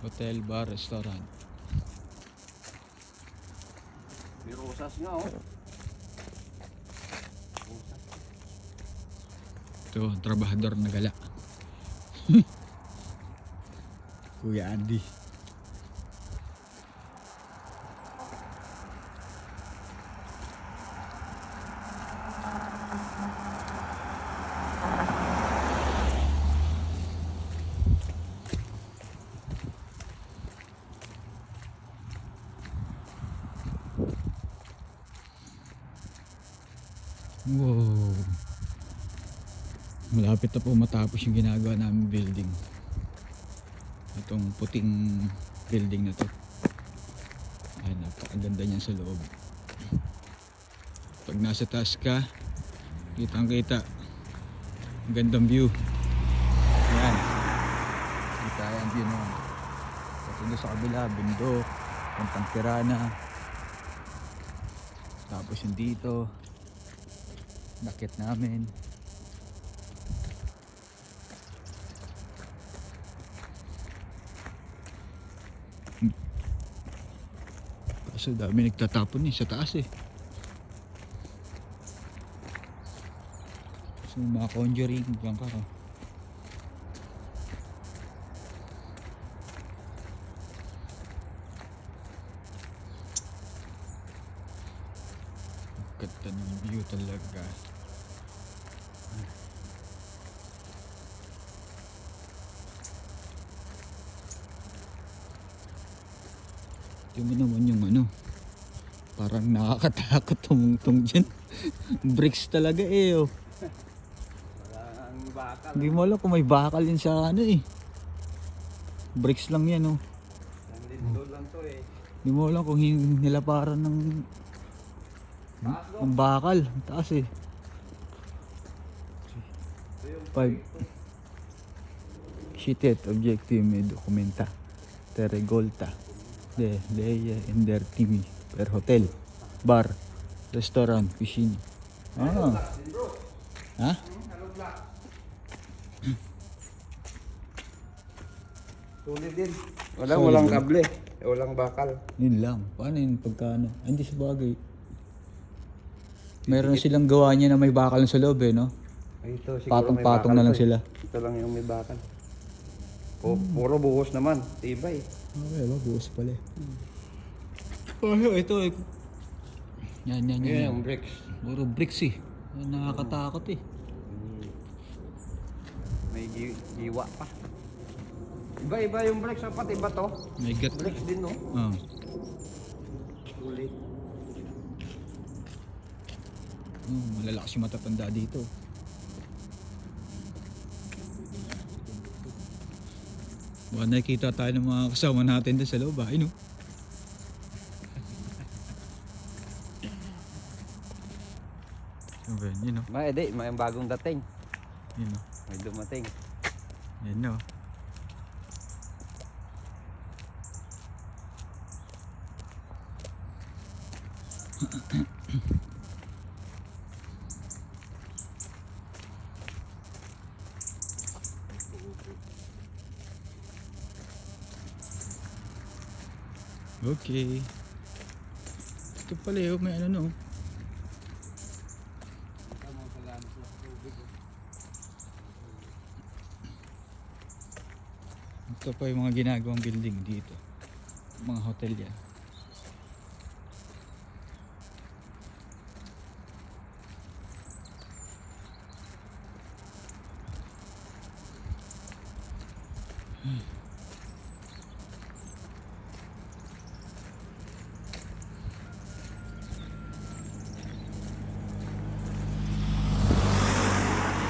Hotel, bar, restaurant. May rosas nga oh. Ito, ang trabahador na gala. Kuya Andy. Wow. Malapit na po matapos yung ginagawa namin building. Itong puting building na to. Ay, napakaganda niyan sa loob. Pag nasa taas ka, kitang kita. Gandang view. Ayan. Kita yan view naman. Kasi doon sa kabila, bundok, Pantang Tirana. Tapos yung dito, nakit namin. Kasi dami nagtatapon sa taas eh. So mga conjuring diyan ka. Ganda ng view talaga. Yung naman yung parang nakakatakot tumungtong dyan. Bricks talaga eh oh. Parang bakal. Hindi mo alam kung may bakal yun sa bricks lang yan oh. Nandito lang to eh. Hindi mo alam kung nilaparan ng bakal. Ang taas eh. 5 Citet objective may dokumenta Teregolta de Leia Endertimi per hotel, bar, restaurant, piscina. Ha? Tulid din. Walang kable. Walang bakal. Yun lang. Paano yun pagka hindi sa bagay. Meron silang gawa niya na may bakal sa loob eh, no? Ito, Patong-patong na lang sila. Ito lang yung may bakal. Puro buhos naman. Tibay. Okay, buhos pala eh. Oh, ito eh. Yan. Yung bricks. Puro bricks eh. Nakakatakot eh. May giwa pa. Iba-iba yung bricks. Pati iba to. May gat. Bricks din no? Oh. Ulit. Malalakas yung matatanda dito. Baka nakikita tayo ng mga kasama natin doon sa loob ah. Ayun oh. Okay, yun oh. May bagong dating. Yun oh. May dumating. Yun oh. Okay. Ito pala yun, may no. Ito pa yung mga ginagawang building dito. Mga hotel yan.